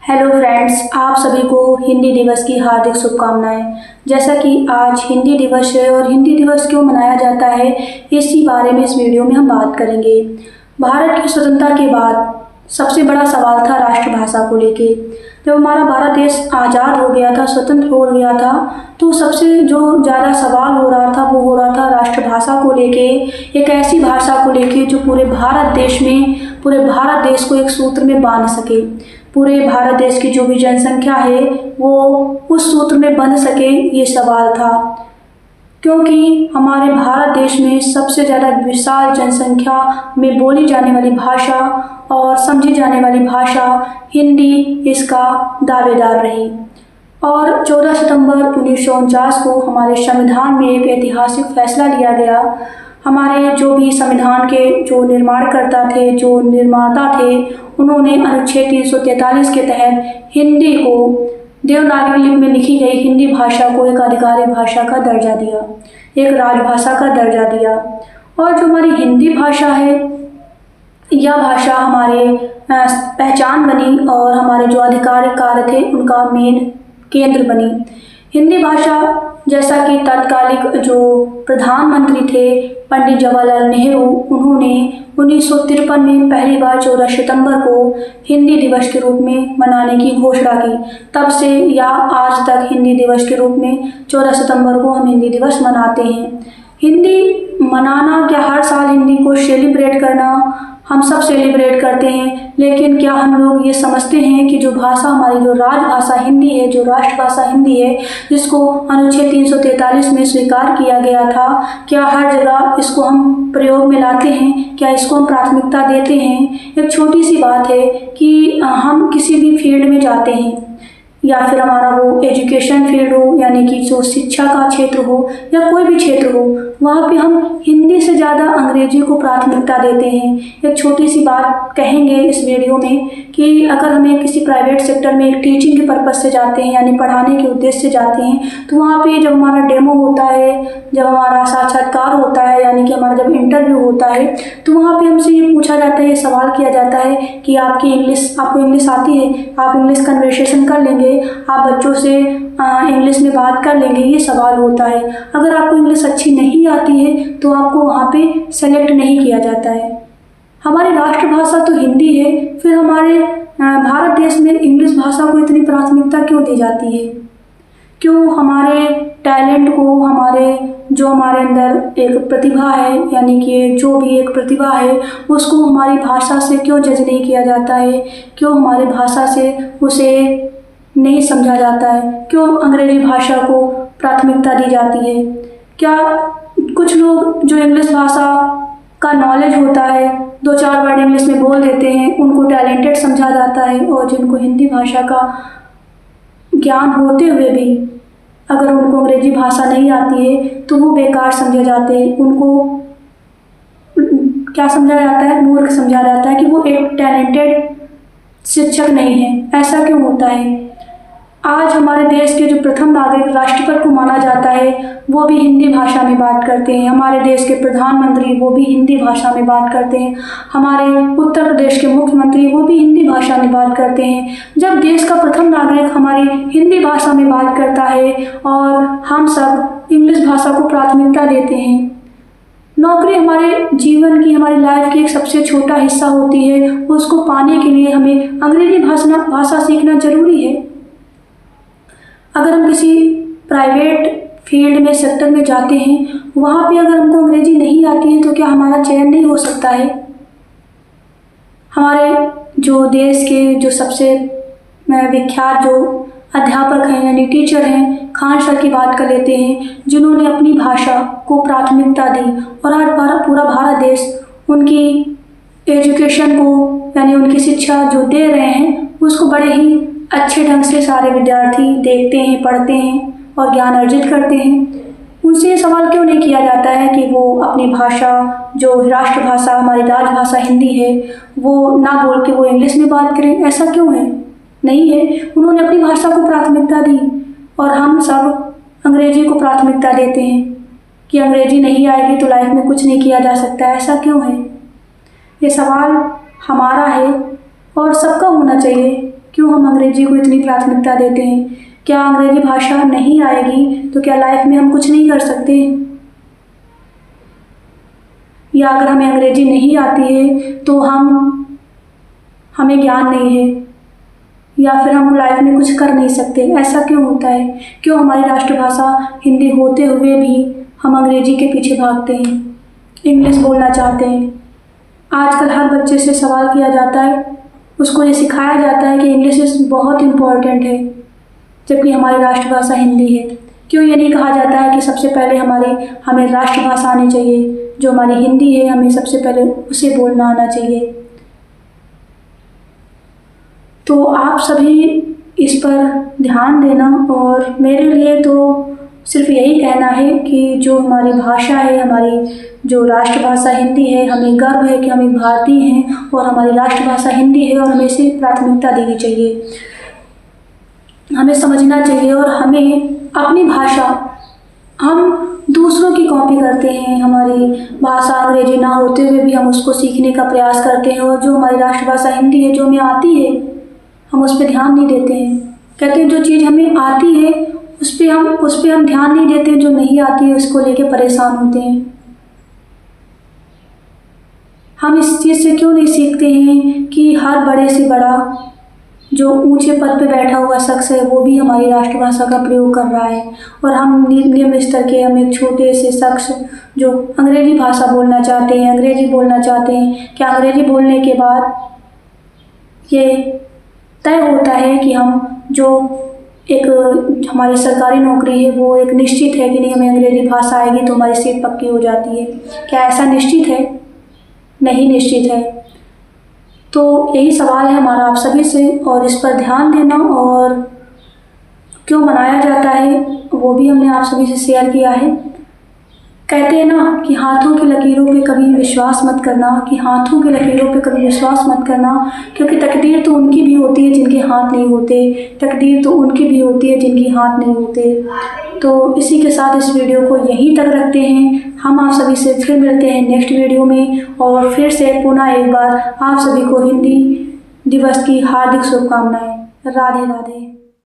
Hello friends, आप सभी को हिंदी दिवस की हार्दिक शुभकामनाएं। जैसा कि आज हिंदी दिवस है और हिंदी दिवस क्यों मनाया जाता है, इसी बारे में इस वीडियो में हम बात करेंगे। भारत की स्वतंत्रता के बाद सबसे बड़ा सवाल था राष्ट्रभाषा को लेके। जब हमारा भारत देश आज़ाद हो गया था, स्वतंत्र हो गया था, तो सबसे जो ज़्यादा सवाल हो रहा था वो हो रहा था राष्ट्रभाषा को लेके। एक ऐसी भाषा को लेके जो पूरे भारत देश को एक सूत्र में बांध सके। पूरे भारत देश की जो भी जनसंख्या है वो उस सूत्र में बंध सके, ये सवाल था। क्योंकि हमारे भारत देश में सबसे ज़्यादा विशाल जनसंख्या में बोली जाने वाली भाषा और समझी जाने वाली भाषा हिंदी इसका दावेदार रही। और 14 सितंबर 1949 को हमारे संविधान में एक ऐतिहासिक फैसला लिया गया। हमारे जो भी संविधान के जो निर्माणकर्ता थे, जो निर्माता थे, उन्होंने अनुच्छेद 343 के तहत हिंदी को, देवनागरी लिपि में लिखी गई हिंदी भाषा को एक आधिकारिक भाषा का दर्जा दिया, एक राजभाषा का दर्जा दिया। और जो हमारी हिंदी भाषा है, यह भाषा हमारे पहचान बनी और हमारे जो आधिकारिक कार्य थे उनका मेन केंद्र बनी। हिंदी भाषा, जैसा कि तत्कालिक जो प्रधानमंत्री थे पंडित जवाहरलाल नेहरू, उन्होंने 1953 में पहली बार 14 सितंबर को हिंदी दिवस के रूप में मनाने की घोषणा की। तब से या आज तक हिंदी दिवस के रूप में 14 सितंबर को हम हिंदी दिवस मनाते हैं। हिंदी मनाना, क्या हर साल हिंदी को सेलिब्रेट करना, हम सब सेलिब्रेट करते हैं, लेकिन क्या हम लोग ये समझते हैं कि जो भाषा हमारी, जो राजभाषा हिंदी है, जो राष्ट्रभाषा हिंदी है, जिसको अनुच्छेद 343 में स्वीकार किया गया था, क्या हर जगह इसको हम प्रयोग में लाते हैं? क्या इसको हम प्राथमिकता देते हैं? एक छोटी सी बात है कि हम किसी भी फील्ड में जाते हैं, या फिर हमारा वो एजुकेशन फील्ड हो, यानी कि जो शिक्षा का क्षेत्र हो या कोई भी क्षेत्र हो, वहाँ पे हम हिंदी से ज़्यादा अंग्रेजी को प्राथमिकता देते हैं। एक छोटी सी बात कहेंगे इस वीडियो में कि अगर हमें किसी प्राइवेट सेक्टर में एक टीचिंग के पर्पज़ से जाते हैं, यानी पढ़ाने के उद्देश्य से जाते हैं, तो वहाँ पे जब हमारा डेमो होता है, जब हमारा साक्षात्कार होता है, यानी कि हमारा जब इंटरव्यू होता है, तो वहाँ पे हमसे ये पूछा जाता है, ये सवाल किया जाता है कि आपको इंग्लिश आती है, आप इंग्लिश कन्वर्सेशन कर लेंगे, आप बच्चों से इंग्लिश में बात कर लेंगे, ये सवाल होता है। अगर आपको इंग्लिश अच्छी नहीं आती है तो आपको वहाँ पे सेलेक्ट नहीं किया जाता है। हमारी राष्ट्रभाषा तो हिंदी है, फिर हमारे भारत देश में इंग्लिश भाषा को इतनी प्राथमिकता क्यों दी जाती है? क्यों हमारे टैलेंट को, हमारे अंदर एक प्रतिभा है, यानी कि जो भी एक प्रतिभा है, उसको हमारी भाषा से क्यों जज नहीं किया जाता है? क्यों हमारी भाषा से उसे नहीं समझा जाता है? क्यों अंग्रेजी भाषा को प्राथमिकता दी जाती है? क्या कुछ लोग जो इंग्लिश भाषा का नॉलेज होता है, 2-4 वर्ड इंग्लिश में बोल देते हैं, उनको टैलेंटेड समझा जाता है, और जिनको हिंदी भाषा का ज्ञान होते हुए भी अगर उनको अंग्रेजी भाषा नहीं आती है तो वो बेकार समझे जाते हैं। उनको क्या समझा जाता है? मूर्ख समझा जाता है कि वो एक टैलेंटेड शिक्षक नहीं है। ऐसा क्यों होता है? आज हमारे देश के जो प्रथम नागरिक राष्ट्रपति को माना जाता है, वो भी हिंदी भाषा में बात करते हैं। हमारे देश के प्रधानमंत्री, वो भी हिंदी भाषा में बात करते हैं। हमारे उत्तर प्रदेश के मुख्यमंत्री, वो भी हिंदी भाषा में बात करते हैं। जब देश का प्रथम नागरिक हमारी हिंदी भाषा में बात करता है और हम सब इंग्लिश भाषा को प्राथमिकता देते हैं। नौकरी हमारे जीवन की, हमारी लाइफ की एक सबसे छोटा हिस्सा होती है, उसको पाने के लिए हमें अंग्रेजी भाषा सीखना जरूरी है। अगर हम किसी प्राइवेट फील्ड में, सेक्टर में जाते हैं, वहाँ पे अगर हमको अंग्रेजी नहीं आती है तो क्या हमारा चयन नहीं हो सकता है? हमारे जो देश के जो सबसे विख्यात जो अध्यापक हैं, यानी टीचर हैं, खान सर की बात कर लेते हैं, जिन्होंने अपनी भाषा को प्राथमिकता दी, और आज पूरा भारत देश उनकी एजुकेशन को, यानी उनकी शिक्षा जो दे रहे हैं, उसको बड़े ही अच्छे ढंग से सारे विद्यार्थी देखते हैं, पढ़ते हैं और ज्ञान अर्जित करते हैं। उनसे ये सवाल क्यों नहीं किया जाता है कि वो अपनी भाषा, जो राष्ट्रभाषा, हमारी राजभाषा हिंदी है, वो ना बोल के वो इंग्लिश में बात करें? ऐसा क्यों है? नहीं है। उन्होंने अपनी भाषा को प्राथमिकता दी और हम सब अंग्रेजी को प्राथमिकता देते हैं कि अंग्रेजी नहीं आएगी तो लाइफ में कुछ नहीं किया जा सकता। ऐसा क्यों है? ये सवाल हमारा है और सबका होना चाहिए क्यों हम अंग्रेजी को इतनी प्राथमिकता देते हैं? क्या अंग्रेजी भाषा नहीं आएगी तो क्या लाइफ में हम कुछ नहीं कर सकते? या अगर हमें अंग्रेजी नहीं आती है तो हमें ज्ञान नहीं है, या फिर हम लाइफ में कुछ कर नहीं सकते? ऐसा क्यों होता है? क्यों हमारी राष्ट्रभाषा हिंदी होते हुए भी हम अंग्रेजी के पीछे भागते हैं, इंग्लिश बोलना चाहते हैं? आजकल हर बच्चे से सवाल किया जाता है, उसको ये सिखाया जाता है कि इंग्लिश बहुत इम्पॉर्टेंट है, जबकि हमारी राष्ट्रभाषा हिंदी है। क्यों ये नहीं कहा जाता है कि सबसे पहले हमें राष्ट्रभाषा आनी चाहिए, जो हमारी हिंदी है हमें सबसे पहले उसे बोलना आना चाहिए? तो आप सभी इस पर ध्यान देना, और मेरे लिए तो सिर्फ यही कहना है कि जो हमारी भाषा है, हमारी जो राष्ट्रभाषा हिंदी है, हमें गर्व है कि हम एक भारतीय हैं और हमारी राष्ट्रभाषा हिंदी है और हमें इसे प्राथमिकता देनी चाहिए। हमें समझना चाहिए, और हमें अपनी भाषा, हम दूसरों की कॉपी करते हैं, हमारी भाषा अंग्रेजी ना होते हुए भी हम उसको सीखने का प्रयास करते हैं, और जो हमारी राष्ट्रभाषा हिंदी है, जो हमें आती है, हम उस पर ध्यान नहीं देते हैं। कहते हैं जो चीज़ हमें आती है उस पर हम ध्यान नहीं देते, जो नहीं आती है उसको लेके परेशान होते हैं। हम इस चीज़ से क्यों नहीं सीखते हैं कि हर बड़े से बड़ा जो ऊंचे पद पे बैठा हुआ शख्स है वो भी हमारी राष्ट्रभाषा का प्रयोग कर रहा है, और हम निम्न स्तर के, हम एक छोटे से शख्स जो अंग्रेजी भाषा बोलना चाहते हैं, अंग्रेजी बोलना चाहते हैं, क्या अंग्रेजी बोलने के बाद ये तय होता है कि हम जो एक हमारी सरकारी नौकरी है वो एक निश्चित है कि नहीं, हमें अंग्रेजी भाषा आएगी तो हमारी सीट पक्की हो जाती है? क्या ऐसा निश्चित है? नहीं निश्चित है। तो यही सवाल है हमारा आप सभी से, और इस पर ध्यान देना, और क्यों मनाया जाता है वो भी हमने आप सभी से शेयर किया है। कहते हैं ना कि हाथों की लकीरों पे कभी विश्वास मत करना, कि हाथों की लकीरों पे कभी विश्वास मत करना, क्योंकि तकदीर तो उनकी भी होती है जिनके हाथ नहीं होते, तकदीर तो उनकी भी होती है जिनके हाथ नहीं होते। तो इसी के साथ इस वीडियो को यहीं तक रखते हैं। हम आप सभी से फिर मिलते हैं नेक्स्ट वीडियो में, और फिर से पुनः एक बार आप सभी को हिंदी दिवस की हार्दिक शुभकामनाएं। राधे राधे।